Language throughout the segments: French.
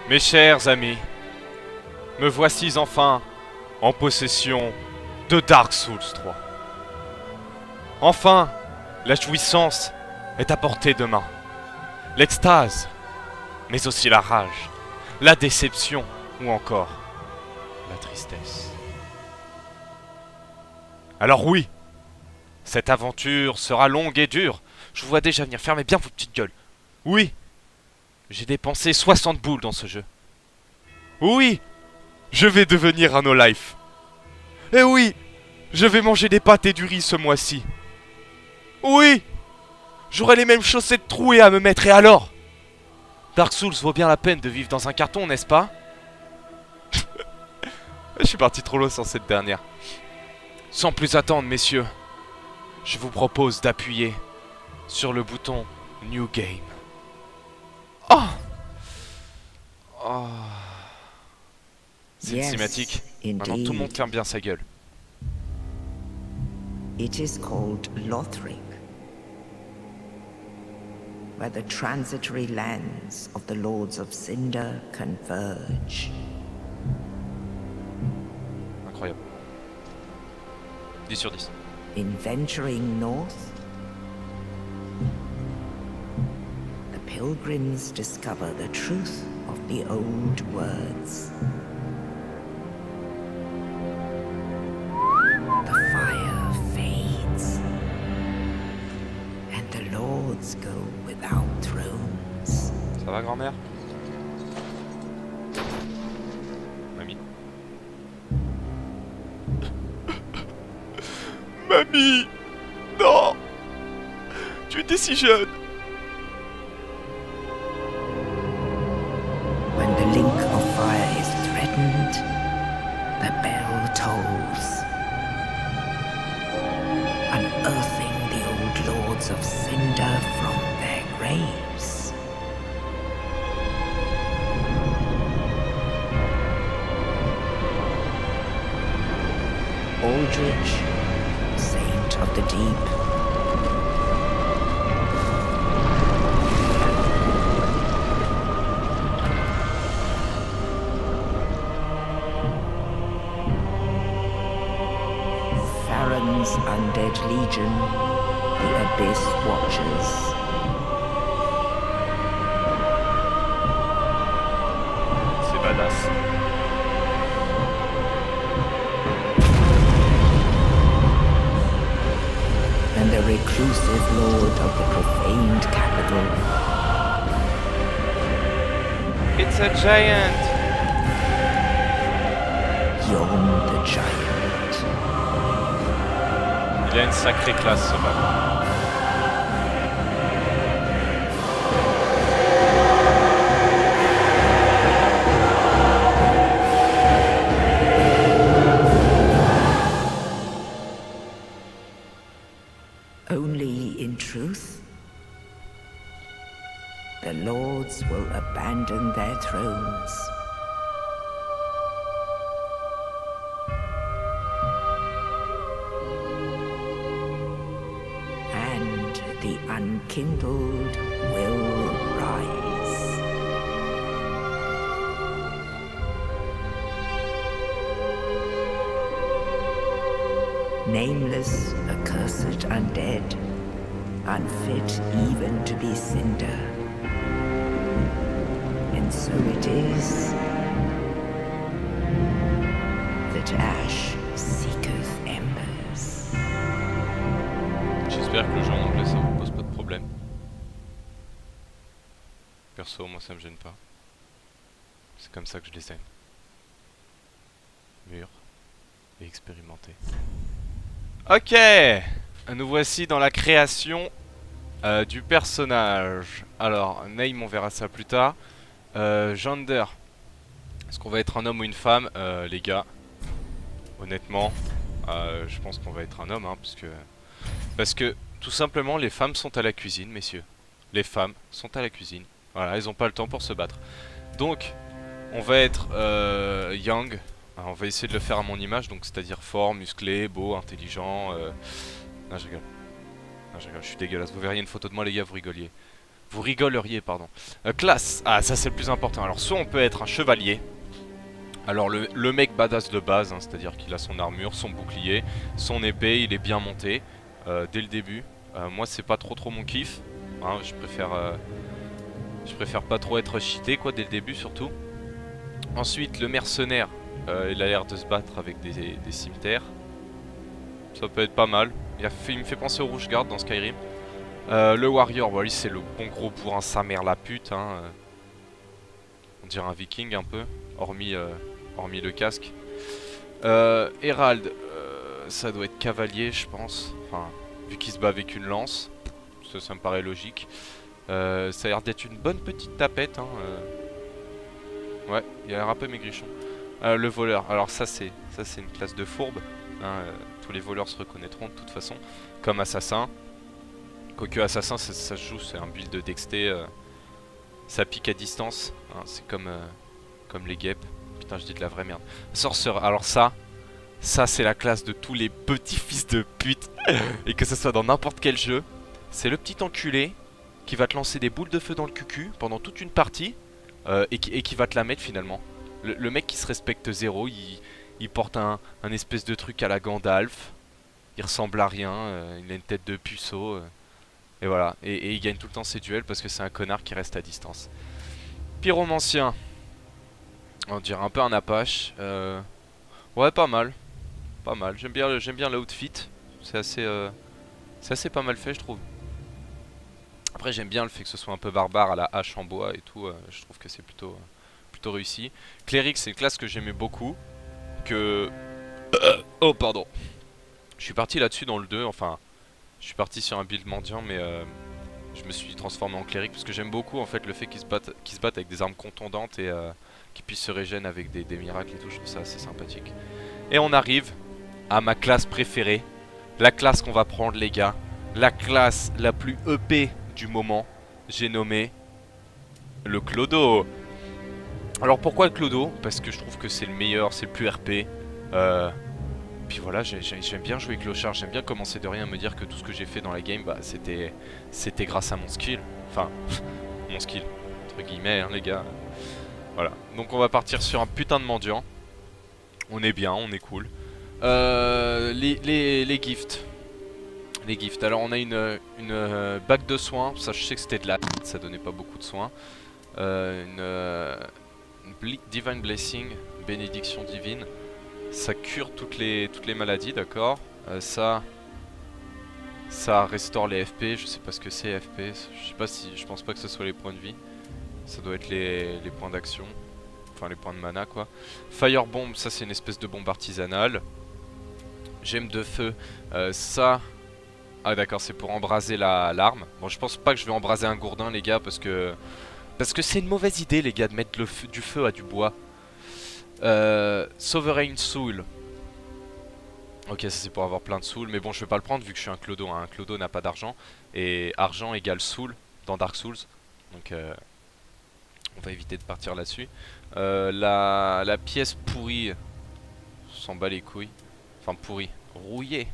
Mes chers amis, me voici enfin en possession de Dark Souls 3. Enfin, la jouissance est à portée de main. L'extase, mais aussi la rage, la déception ou encore la tristesse. Alors oui, cette aventure sera longue et dure. Je vous vois déjà venir, fermez bien vos petites gueules. Oui, j'ai dépensé 60 boules dans ce jeu. Oui, je vais devenir un no-life. Et oui, je vais manger des pâtes et du riz ce mois-ci. Oui, j'aurai les mêmes chaussettes trouées à me mettre et alors Dark Souls vaut bien la peine de vivre dans un carton, n'est-ce pas? Je suis parti trop loin sur cette dernière. Sans plus attendre, messieurs, je vous propose d'appuyer sur le bouton New Game. Oh, oh. C'est une cinématique. Maintenant tout le monde ferme bien sa gueule. It is called Lothric, where the transitory lands of the Lords of Cinder converge. Incroyable. 10 sur 10. In venturing north, the pilgrims discover the truth of the old words. The fire fades, and the lords go without thrones. Ça va, grand-mère? Mamie? Mamie! Non! Tu étais si jeune! When the link of fire is threatened, the bell tolls, unearthing the old lords of Cinder from their graves. Aldrich, saint of the deep, Farron's undead legion, the Abyss Watchers. C'est badass. And the reclusive lord of the profaned capital. It's a giant! Yon the Giant. Il a une sacrée classe ce mec. Only in truth, the lords will abandon their thrones. And the unkindled will rise. Nameless, accursed undead, unfit even to be cinder. And so it is that ash seeketh embers. J'espère que le jeu en anglais ça vous pose pas de problème. Perso, moi ça me gêne pas. C'est comme ça que je les aime. Mûrs et expérimentés. Ok, nous voici dans la création du personnage. Alors, name, on verra ça plus tard. Gender. Est-ce qu'on va être un homme ou une femme, les gars? Honnêtement, je pense qu'on va être un homme, hein, parce que tout simplement, les femmes sont à la cuisine, messieurs. Les femmes sont à la cuisine. Voilà, elles ont pas le temps pour se battre. Donc, on va être young. On va essayer de le faire à mon image, donc c'est-à-dire fort, musclé, beau, intelligent. Non, je rigole. Non, je rigole, je suis dégueulasse. Vous verriez une photo de moi, les gars, vous rigoliez. Vous rigoleriez, pardon. Classe. Ah, ça c'est le plus important. Alors, soit on peut être un chevalier. Alors, le mec badass de base, hein, c'est-à-dire qu'il a son armure, son bouclier, son épée, il est bien monté dès le début. Moi, c'est pas trop mon kiff. Hein, je préfère pas trop être cheaté, quoi, dès le début, surtout. Ensuite, le mercenaire. Il a l'air de se battre avec des cimetières. Ça peut être pas mal. Il me fait penser au Rouge Garde dans Skyrim. Le warrior, bah, lui c'est le bon gros bourrin sa mère la pute. Hein. On dirait un viking un peu, hormis le casque. Herald, ça doit être cavalier je pense. Enfin, vu qu'il se bat avec une lance. Ça me paraît logique. Ça a l'air d'être une bonne petite tapette. Hein. Ouais, il a l'air un peu maigrichon. Le voleur, alors ça c'est une classe de fourbe. Hein, tous les voleurs se reconnaîtront de toute façon. Comme assassin. Quoique assassin ça se joue, c'est un build de dexté. Ça pique à distance. Hein, c'est comme les guêpes. Putain, je dis de la vraie merde. Sorcerer, alors ça c'est la classe de tous les petits fils de pute. Et que ce soit dans n'importe quel jeu. C'est le petit enculé qui va te lancer des boules de feu dans le cucu pendant toute une partie. Et qui va te la mettre finalement. Le mec qui se respecte zéro, il porte un espèce de truc à la Gandalf. Il ressemble à rien, il a une tête de puceau. Et voilà, et il gagne tout le temps ses duels parce que c'est un connard qui reste à distance. Pyromancien. On dirait un peu un Apache. Ouais, pas mal. Pas mal, j'aime bien l'outfit. C'est assez pas mal fait je trouve. Après j'aime bien le fait que ce soit un peu barbare à la hache en bois et tout. Je trouve que c'est plutôt réussi. Cléric c'est une classe que j'aimais beaucoup. Oh pardon. Je suis parti là-dessus dans le 2. Enfin je suis parti sur un build mendiant mais je me suis transformé en cléric parce que j'aime beaucoup en fait le fait qu'ils se battent avec des armes contondantes et qu'ils puissent se régénérer avec des miracles et tout. Je trouve ça assez sympathique. Et on arrive à ma classe préférée. La classe qu'on va prendre les gars. La classe la plus EP du moment. J'ai nommé le Clodo. Alors pourquoi le Clodo? Parce que je trouve que c'est le meilleur, c'est le plus RP. Puis voilà, j'aime bien jouer Clochard, j'aime bien commencer de rien à me dire que tout ce que j'ai fait dans la game, bah c'était grâce à mon skill. Enfin, mon skill, entre guillemets, hein, les gars. Voilà, donc on va partir sur un putain de mendiant. On est bien, on est cool. Les gifts. Les gifts, alors on a une bague de soins, ça je sais que c'était de la ça donnait pas beaucoup de soins. Divine Blessing, bénédiction divine. Ça cure toutes les maladies, d'accord. Ça restaure les FP, je sais pas ce que c'est FP. Je pense pas que ce soit les points de vie. Ça doit être les points d'action. Enfin les points de mana quoi. Firebomb, ça c'est une espèce de bombe artisanale. Gemme de feu, ça... Ah d'accord, c'est pour embraser l'arme. Bon je pense pas que je vais embraser un gourdin les gars parce que c'est une mauvaise idée les gars de mettre du feu à du bois. Sovereign Soul. Ok ça c'est pour avoir plein de soul. Mais bon je vais pas le prendre vu que je suis un clodo hein. Un clodo n'a pas d'argent. Et argent égale soul dans Dark Souls. Donc on va éviter de partir là-dessus. La pièce pourrie. On s'en bat les couilles. Enfin pourrie, rouillée.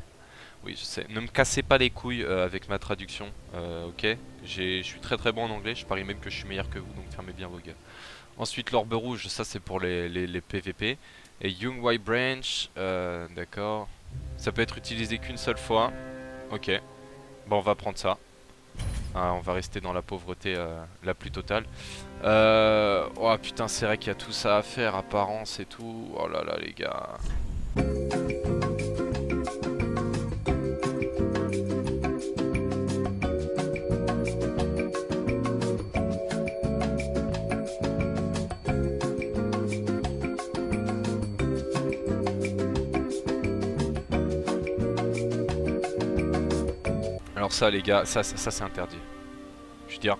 Oui je sais, ne me cassez pas les couilles avec ma traduction. Ok, je suis très bon en anglais. Je parie même que je suis meilleur que vous. Donc fermez bien vos gueules. Ensuite l'orbe rouge, ça c'est pour les PVP. Et Young White Branch, d'accord. Ça peut être utilisé qu'une seule fois. Ok. Bon on va prendre ça. On va rester dans la pauvreté la plus totale. Oh putain c'est vrai qu'il y a tout ça à faire, apparence et tout. Oh là là les gars. Alors ça les gars, ça c'est interdit. Je veux dire,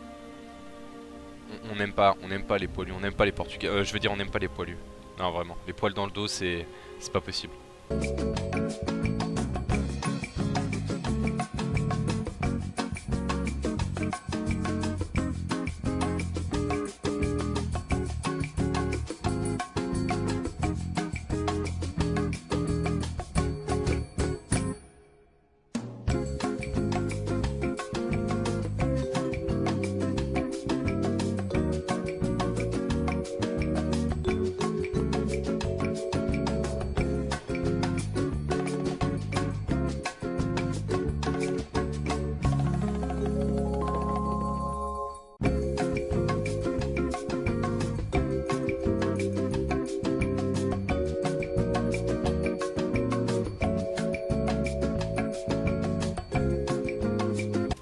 on n'aime pas les poilus, on n'aime pas les portugais. Je veux dire on n'aime pas les poilus. Non vraiment, les poils dans le dos c'est pas possible.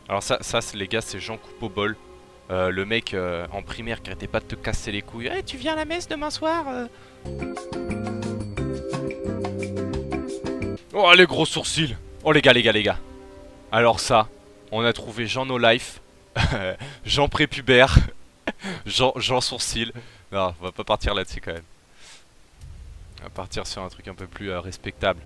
Alors ça les gars, c'est Jean Coupe au bol. Le mec en primaire qui arrêtait pas de te casser les couilles. Hey, tu viens à la messe demain soir Oh les gros sourcils. Oh les gars. Alors ça, on a trouvé Jean No Life, Jean prépubère, Jean sourcil. Non, on va pas partir là-dessus quand même. On va partir sur un truc un peu plus respectable.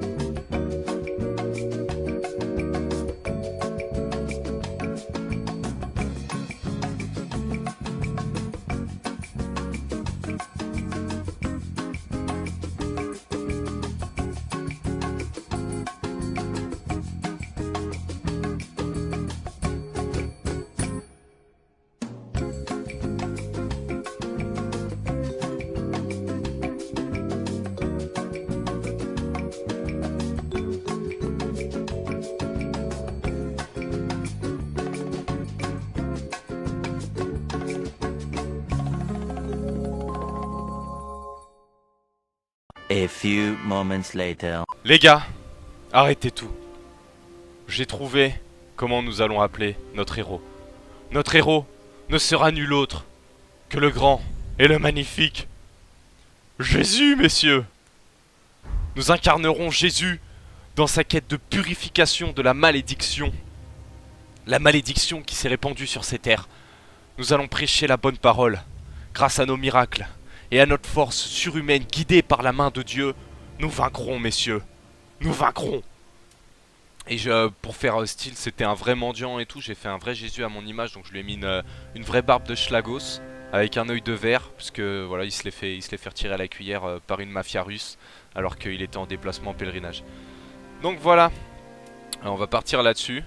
A few moments later. Les gars, arrêtez tout. J'ai trouvé comment nous allons appeler notre héros. Notre héros ne sera nul autre que le grand et le magnifique Jésus, messieurs. Nous incarnerons Jésus dans sa quête de purification de la malédiction. La malédiction qui s'est répandue sur ces terres. Nous allons prêcher la bonne parole grâce à nos miracles. Et à notre force surhumaine guidée par la main de Dieu, nous vaincrons, messieurs. Nous vaincrons. Et pour faire style, c'était un vrai mendiant et tout. J'ai fait un vrai Jésus à mon image, donc je lui ai mis une vraie barbe de schlagos avec un œil de verre, puisque voilà, il se l'est fait retirer à la cuillère par une mafia russe, alors qu'il était en déplacement en pèlerinage. Donc voilà, alors, on va partir là-dessus.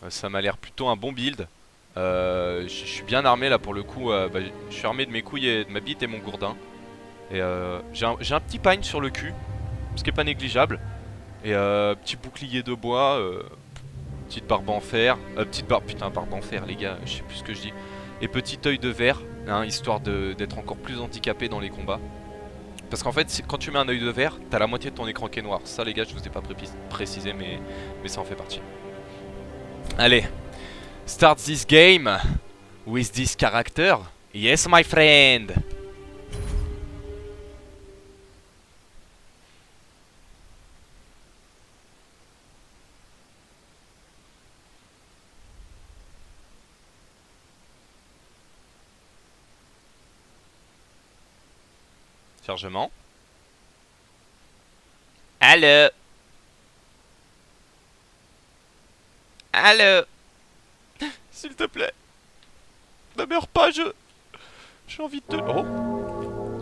Ça m'a l'air plutôt un bon build. Je suis bien armé là pour le coup. Je suis armé de mes couilles et de ma bite et mon gourdin. Et j'ai un petit pagne sur le cul, ce qui est pas négligeable. Et petit bouclier de bois, petite barbe en fer, barbe en fer les gars, je sais plus ce que je dis. Et petit œil de verre, hein, histoire d'être encore plus handicapé dans les combats. Parce qu'en fait, quand tu mets un œil de verre, t'as la moitié de ton écran qui est noir. Ça les gars, je vous ai pas précisé, mais ça en fait partie. Allez, start this game with this character. Yes my friend. Chargement. Allô. Allô. S'il te plaît. Ne meurs pas, j'ai envie de te... Oh.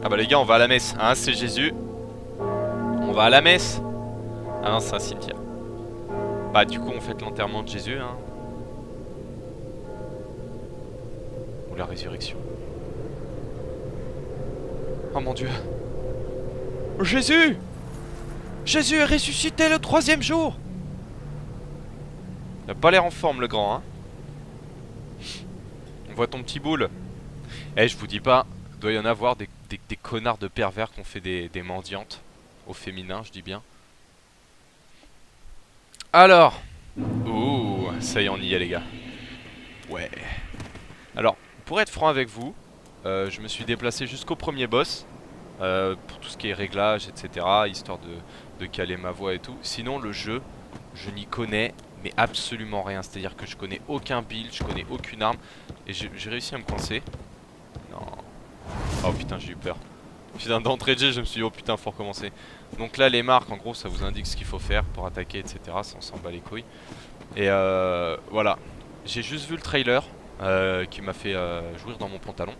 Ah bah les gars, on va à la messe, hein, c'est Jésus. On va à la messe. Ah non, c'est un cimetière. Bah du coup, on fête l'enterrement de Jésus, hein. Ou la résurrection. Oh mon Dieu. Jésus! Jésus est ressuscité le 3e jour! Il a pas l'air en forme le grand, hein. On voit ton petit boule. Eh, je vous dis pas, doit y en avoir des connards de pervers qui ont fait des mendiantes. Au féminin, je dis bien. Alors. Ouh, ça y est, on y est les gars. Ouais. Alors, pour être franc avec vous, je me suis déplacé jusqu'au premier boss. Pour tout ce qui est réglage, etc. Histoire de caler ma voix et tout. Sinon, le jeu, je n'y connais mais absolument rien. C'est-à-dire que je connais aucun build, je connais aucune arme. Et j'ai réussi à me coincer. Non. Oh putain, j'ai eu peur. Putain, d'entrée de jeu, je me suis dit, oh putain, faut recommencer. Donc là, les marques, en gros, ça vous indique ce qu'il faut faire pour attaquer, etc. Ça, on s'en bat les couilles. Et voilà. J'ai juste vu le trailer qui m'a fait jouir dans mon pantalon.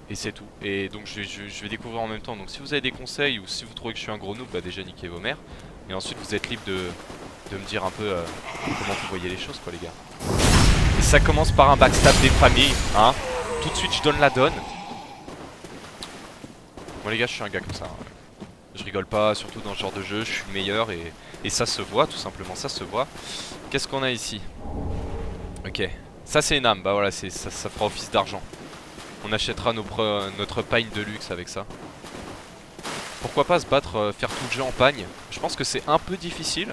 Et c'est tout. Et donc je vais découvrir en même temps. Donc si vous avez des conseils ou si vous trouvez que je suis un gros noob, bah déjà niquez vos mères. Et ensuite vous êtes libre de me dire un peu comment vous voyez les choses quoi les gars. Et ça commence par un backstab des familles, hein. Tout de suite je donne la donne. Moi les gars, je suis un gars comme ça, hein. Je rigole pas, surtout dans ce genre de jeu, je suis le meilleur et ça se voit tout simplement, ça se voit. Qu'est-ce qu'on a ici? Ok. Ça c'est une âme, bah voilà, ça fera office d'argent. On achètera notre pagne de luxe avec ça. Pourquoi pas se battre, faire tout le jeu en pagne. Je pense que c'est un peu difficile.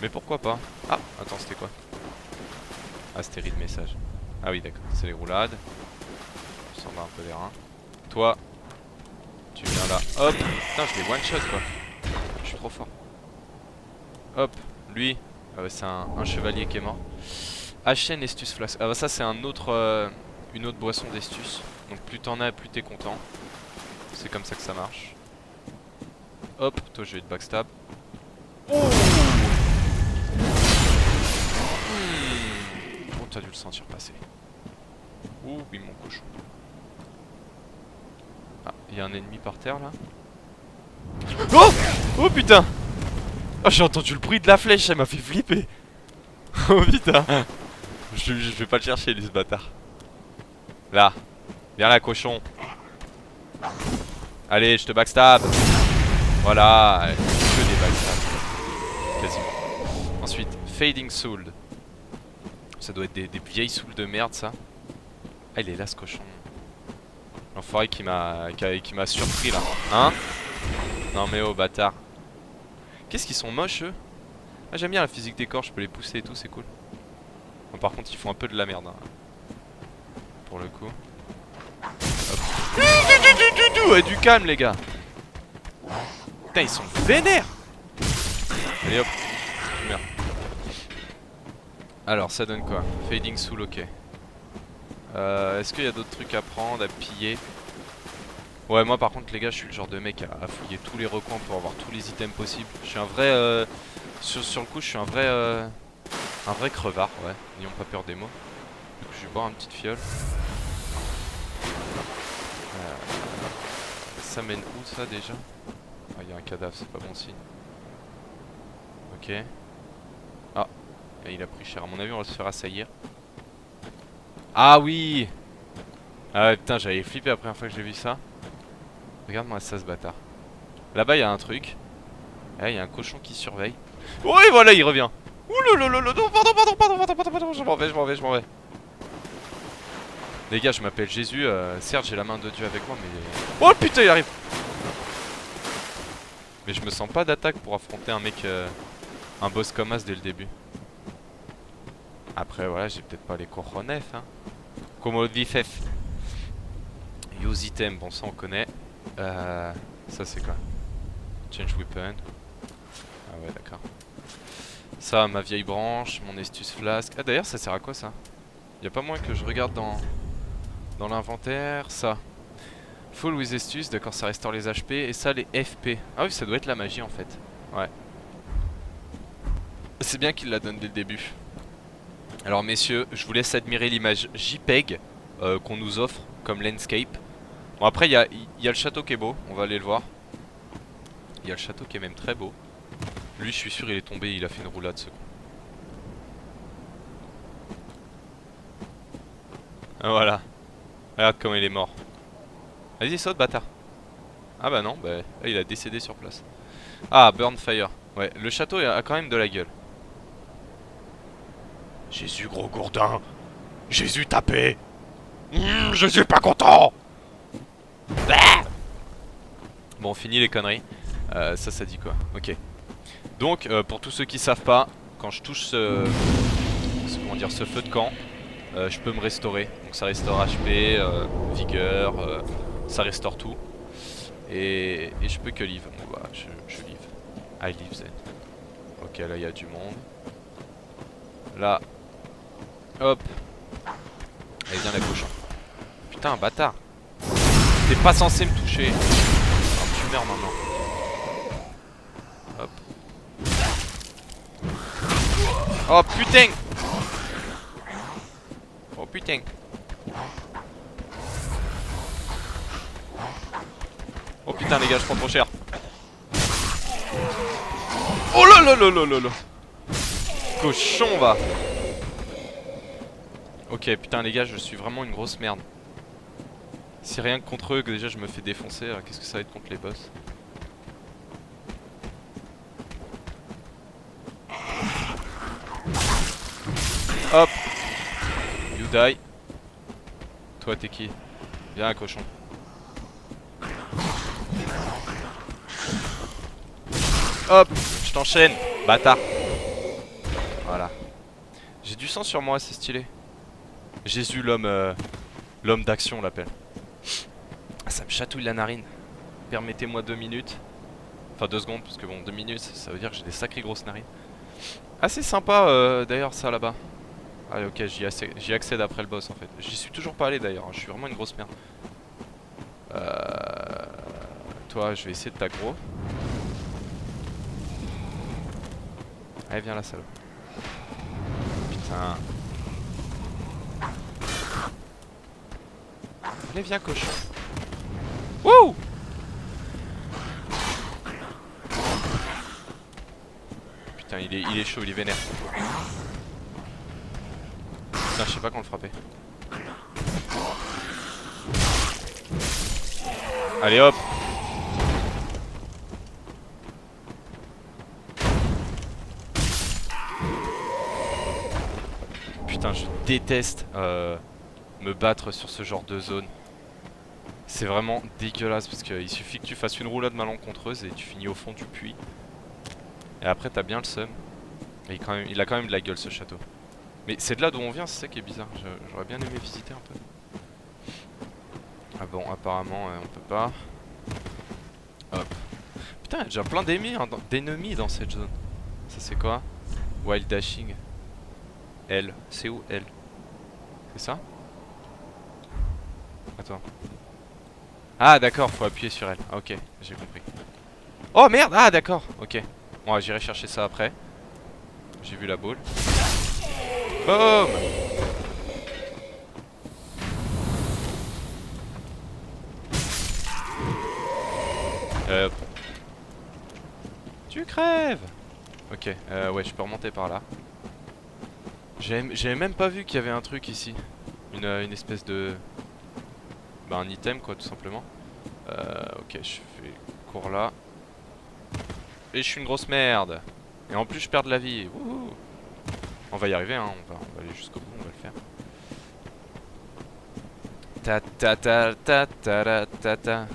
Mais pourquoi pas. Ah, attends, c'était quoi? Ah, c'était le message. Ah oui, d'accord, c'est les roulades. Je s'en va un peu les reins. Toi, tu viens là. Hop. Putain, je les one shot quoi. Je suis trop fort. Hop, lui, c'est un chevalier qui est mort. HN Estus Flask. Ah bah ça c'est un autre, une autre boisson d'Estus. Donc plus t'en as, plus t'es content. C'est comme ça que ça marche. Hop, toi je vais te backstab. Oh, oh t'as dû le sentir passer. Ouh oui mon cochon. Ah, il y a un ennemi par terre là. Oh, oh putain. Oh j'ai entendu le bruit de la flèche, ça m'a fait flipper. Oh putain. Je vais pas le chercher lui ce bâtard. Là. Viens là cochon. Allez je te backstab. Voilà. Que des backstab. Quasiment. Ensuite Fading Soul. Ça doit être des vieilles souls de merde ça. Ah il est là ce cochon. L'enfoiré qui m'a surpris là. Hein? Non mais oh bâtard. Qu'est-ce qu'ils sont moches eux? Ah j'aime bien la physique des corps, je peux les pousser et tout, c'est cool. Bon, par contre ils font un peu de la merde hein. Pour le coup. Hop. Ouais, du calme les gars. Putain ils sont vénères. Allez hop. Merde. Alors ça donne quoi? Fading Soul, ok. Est-ce qu'il y a d'autres trucs à prendre, à piller? Ouais moi par contre les gars je suis le genre de mec à fouiller tous les recoins pour avoir tous les items possibles. Je suis un vrai sur le coup je suis un vrai crevard, ouais, n'ayons pas peur des mots. Du coup je vais boire une petite fiole. Ça mène où ça déjà? Ah il y a un cadavre, c'est pas bon signe. Ok. Ah, et il a pris cher, à mon avis on va se faire assaillir. Ah oui. Ah ouais putain j'avais flippé la première fois que j'ai vu ça. Regarde-moi ça ce bâtard. Là-bas il y a un truc. Là il y a un cochon qui surveille. Oui voilà il revient. Ouh là là là, non pardon, je m'en vais. Les gars je m'appelle Jésus, certes j'ai la main de Dieu avec moi mais... Oh putain il arrive. Mais je me sens pas d'attaque pour affronter un mec, un boss comme As dès le début. Après voilà j'ai peut-être pas les cojones hein. Como dices. Use item, bon ça on connaît. Ça c'est quoi? Change weapon. Ah ouais d'accord. Ça ma vieille branche, mon Estus Flask. Ah d'ailleurs ça sert à quoi ça? Y'a pas moins que je regarde dans l'inventaire. Ça Full with Estus, d'accord ça restaure les HP. Et ça les FP. Ah oui ça doit être la magie en fait. Ouais. C'est bien qu'il la donne dès le début. Alors messieurs, je vous laisse admirer l'image JPEG qu'on nous offre comme landscape. Bon après il y a le château qui est beau, on va aller le voir. Il y a le château qui est même très beau. Lui je suis sûr il est tombé, il a fait une roulade ce con. Ah, voilà. Regarde comment il est mort. Vas-y saute bâtard. Ah bah non, bah là, il a décédé sur place. Ah Burn Fire. Ouais, le château a quand même de la gueule. Jésus gros gourdin. Jésus tapé. Je suis pas content. Bon on finit les conneries. Ça dit quoi? Ok. Donc pour tous ceux qui savent pas, quand je touche ce feu de camp, je peux me restaurer. Donc ça restaure HP, vigueur, ça restaure tout. Et je peux que live. Bon bah je live. I live then. Ok là il y a du monde. Là. Hop. Allez viens la cochon. Putain bâtard. T'es pas censé me toucher. Alors, tu meurs maintenant. Hop. Oh putain. Oh putain. Oh putain les gars je prends trop cher. Oh là là là là là là. Cochon va. Ok putain les gars je suis vraiment une grosse merde. Si rien que contre eux que déjà je me fais défoncer, alors qu'est-ce que ça va être contre les boss? Hop. You die. Toi t'es qui? Viens un cochon. Hop. Je t'enchaîne. Bâtard. Voilà. J'ai du sang sur moi, c'est stylé. Jésus, l'homme l'homme d'action, on l'appelle. Ah, ça me chatouille la narine. Permettez-moi 2 minutes. Enfin 2 secondes, parce que bon, 2 minutes, ça veut dire que j'ai des sacrées grosses narines. Assez sympa d'ailleurs ça là-bas. Allez, ok, j'y accède après le boss en fait. J'y suis toujours pas allé d'ailleurs, je suis vraiment une grosse merde. Toi, je vais essayer de t'aggro. Allez, viens là, salaud. Putain. Allez, viens, cochon. Wouh! Putain, il est chaud, il est vénère. Putain, je sais pas comment le frapper. Allez, hop! Putain, je déteste me battre sur ce genre de zone. C'est vraiment dégueulasse parce qu'il suffit que tu fasses une roulade malencontreuse et tu finis au fond du puits. Et après t'as bien le seum. Et il a quand même de la gueule ce château. Mais c'est de là d'où on vient, c'est ça qui est bizarre. J'aurais bien aimé visiter un peu. Ah bon, apparemment on peut pas. Hop. Putain, il y a déjà plein d'ennemis dans cette zone. Ça c'est quoi? Wild dashing. L. C'est où L? C'est ça? Attends. Ah d'accord, faut appuyer sur L. Ah, ok, j'ai compris. Oh merde! Ah d'accord, ok. Bon, j'irai chercher ça après. J'ai vu la boule. Boum! Tu crèves! Ok, ouais, je peux remonter par là. J'avais même pas vu qu'il y avait un truc ici. Une espèce de... Bah un item quoi, tout simplement. Ok, je fais cours là. Et je suis une grosse merde. Et en plus je perds de la vie. Wouhou. On va y arriver hein, on va aller jusqu'au bout, on va le faire. Ta ta ta ta ta ta ta.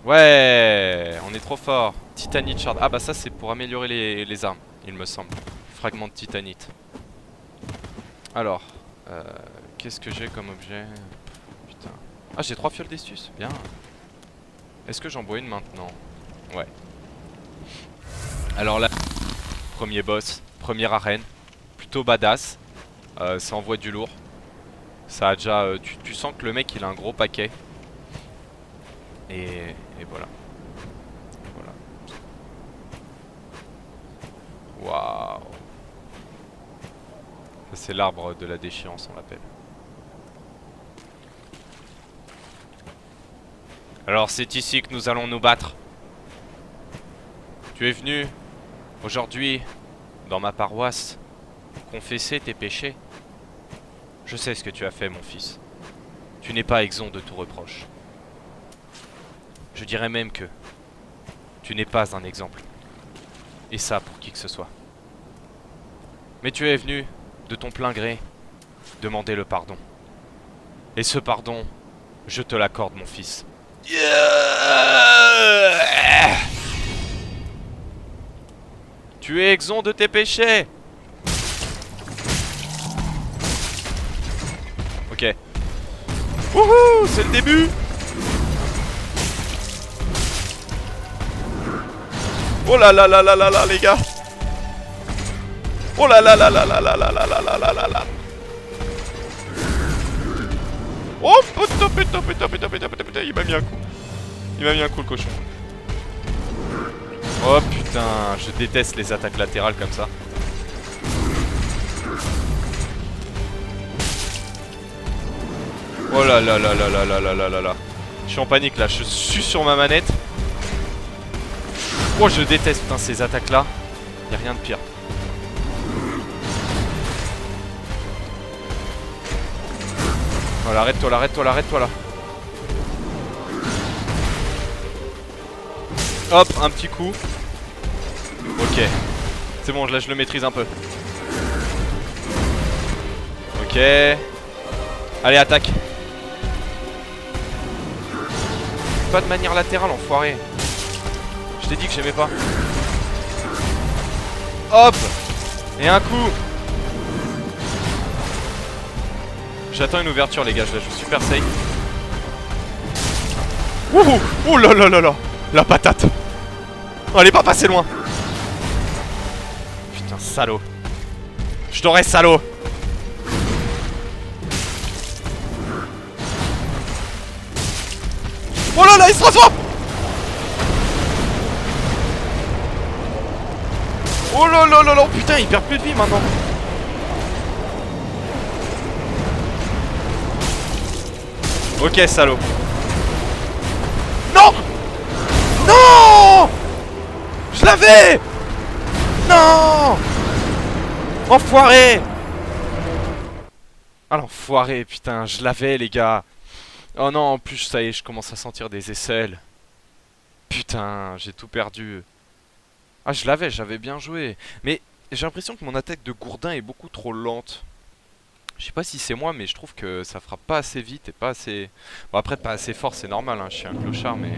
Ouais, on est trop fort. Titanite shard. Ah bah ça c'est pour améliorer les armes, il me semble. Fragment de titanite. Alors, qu'est-ce que j'ai comme objet? Putain. Ah j'ai 3 fioles d'estus, bien. Est-ce que j'en bois une maintenant? Ouais. Alors là, premier boss, première arène. Plutôt badass. Ça envoie du lourd. Ça a déjà... tu sens que le mec il a un gros paquet. Et voilà. Voilà. Waouh. Ça c'est l'arbre de la déchéance, on l'appelle. Alors c'est ici que nous allons nous battre. Tu es venu aujourd'hui dans ma paroisse confesser tes péchés. Je sais ce que tu as fait, mon fils. Tu n'es pas exempt de tout reproche. Je dirais même que tu n'es pas un exemple. Et ça pour qui que ce soit. Mais tu es venu, de ton plein gré, demander le pardon. Et ce pardon, je te l'accorde, mon fils. Tu es exempt de tes péchés. Ok. Wouhou, c'est le début. Oh là là là là là là les gars. Oh là là là là là là là là là là là là. Oh putain putain putain putain putain putain putain, il m'a mis un coup. Il m'a mis un coup le cochon. Oh putain, je déteste les attaques latérales comme ça. Oh là là là là là là là là là là. Je suis en panique là, je suis sur ma manette. Oh je déteste putain ces attaques là. Y'a rien de pire. Voilà, arrête-toi là, arrête-toi là, arrête-toi là. Hop, un petit coup. Ok. C'est bon, là je le maîtrise un peu. Ok. Allez, attaque. pas de manière latérale, enfoiré. Je t'ai dit que j'aimais pas. Hop. Et un coup. J'attends une ouverture les gars, je la joue super safe. Ouh. Oh là là là là. La patate. Oh, elle est pas passée loin. Putain, salaud. Je t'aurais salaud. Oh là là, il se transforme. Oh là là là là. Putain, il perd plus de vie maintenant. Ok, salaud. Non. Non. Je l'avais. Non. Enfoiré. Ah l'enfoiré, putain, je l'avais les gars. Oh non, en plus ça y est, je commence à sentir des aisselles. Putain, j'ai tout perdu. Ah je l'avais, j'avais bien joué. Mais j'ai l'impression que mon attaque de gourdin est beaucoup trop lente. Je sais pas si c'est moi, mais je trouve que ça frappe pas assez vite et pas assez... Bon après pas assez fort, c'est normal, hein, je suis un clochard, mais...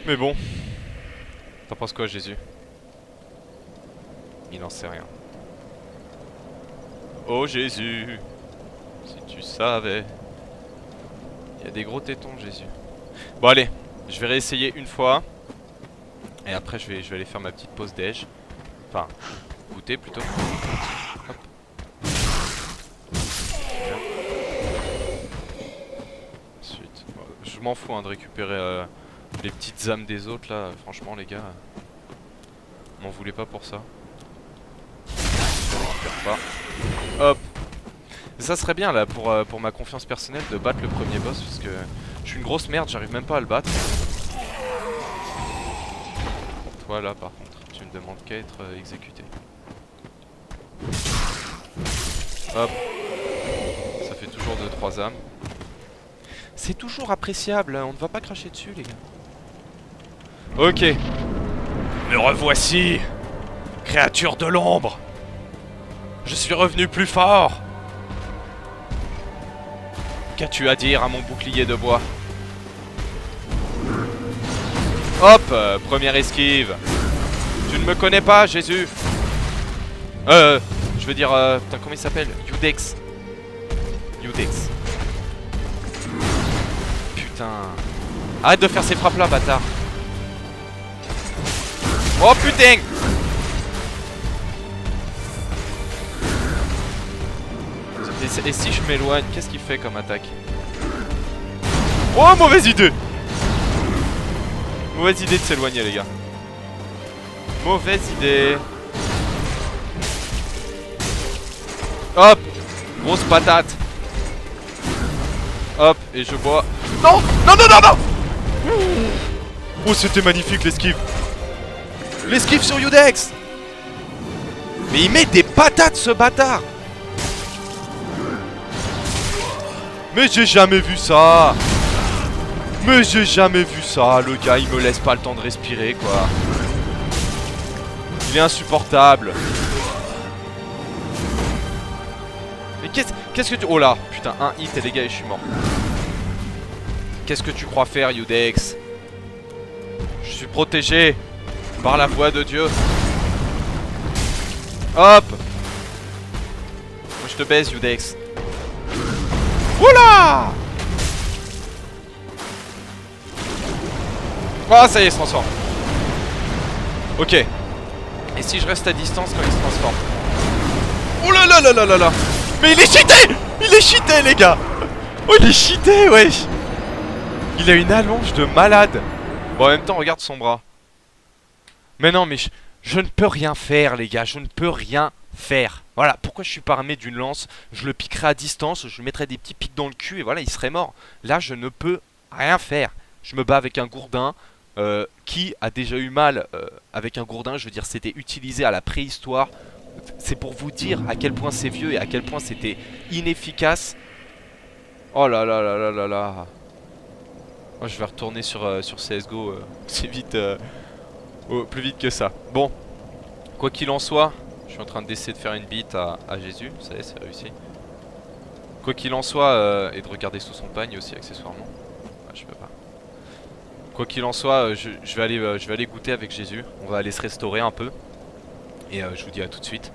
Mais bon. T'en penses quoi Jésus? Il en sait rien. Oh Jésus, si tu savais. Il y a des gros tétons Jésus. Bon allez, je vais réessayer une fois. Et après je vais aller faire ma petite pause déj. Enfin, goûter plutôt. Hop. Ensuite, je m'en fous hein, de récupérer les petites âmes des autres là. Franchement les gars, m'en voulez pas pour ça. Je récupère pas. Hop. Ça serait bien là pour ma confiance personnelle de battre le premier boss parce que je suis une grosse merde, j'arrive même pas à le battre. Toi là par contre, tu me demandes qu'à être exécuté. Hop. Ça fait toujours 2-3 âmes. C'est toujours appréciable, on ne va pas cracher dessus les gars. Ok. Me revoici, créature de l'ombre. Je suis revenu plus fort. Qu'as-tu à dire à mon bouclier de bois? Hop, première esquive. Tu ne me connais pas, Jésus? Je veux dire, putain, comment il s'appelle? Youdex. Youdex. Putain. Arrête de faire ces frappes là, bâtard. Oh putain. Et si je m'éloigne, qu'est-ce qu'il fait comme attaque? Oh, mauvaise idée! Mauvaise idée de s'éloigner, les gars. Mauvaise idée. Hop! Grosse patate. Hop, et je bois. Non! Non, non, non, non! Oh, c'était magnifique l'esquive. L'esquive sur Youdex! Mais il met des patates, ce bâtard! Mais j'ai jamais vu ça. Mais j'ai jamais vu ça. Le gars il me laisse pas le temps de respirer quoi. Il est insupportable. Mais qu'est-ce que tu... Oh là, putain, un hit et les gars et je suis mort. Qu'est-ce que tu crois faire Youdex? Je suis protégé par la voix de Dieu. Hop. Moi je te baise Youdex. Oula! Ah ça y est, il se transforme. Ok. Et si je reste à distance quand il se transforme? Oh là là là là là là! Mais il est cheaté! Il est cheaté les gars! Oh il est cheaté wesh! Il a une allonge de malade. Bon en même temps regarde son bras. Mais non mais je ne peux rien faire les gars, je ne peux rien faire. Voilà, pourquoi je suis pas armé d'une lance? Je le piquerai à distance, je lui mettrai des petits pics dans le cul et voilà, il serait mort. Là, je ne peux rien faire. Je me bats avec un gourdin. Qui a déjà eu mal avec un gourdin? Je veux dire, c'était utilisé à la préhistoire. C'est pour vous dire à quel point c'est vieux et à quel point c'était inefficace. Oh là là là là là là. Moi, je vais retourner sur CSGO c'est vite, plus vite que ça. Bon, quoi qu'il en soit, je suis en train d'essayer de faire une bite à Jésus. Ça y est, c'est réussi. Quoi qu'il en soit, et de regarder sous son pagne aussi accessoirement. Ah, je peux pas. Quoi qu'il en soit, je vais aller goûter avec Jésus. On va aller se restaurer un peu. Et je vous dis à tout de suite.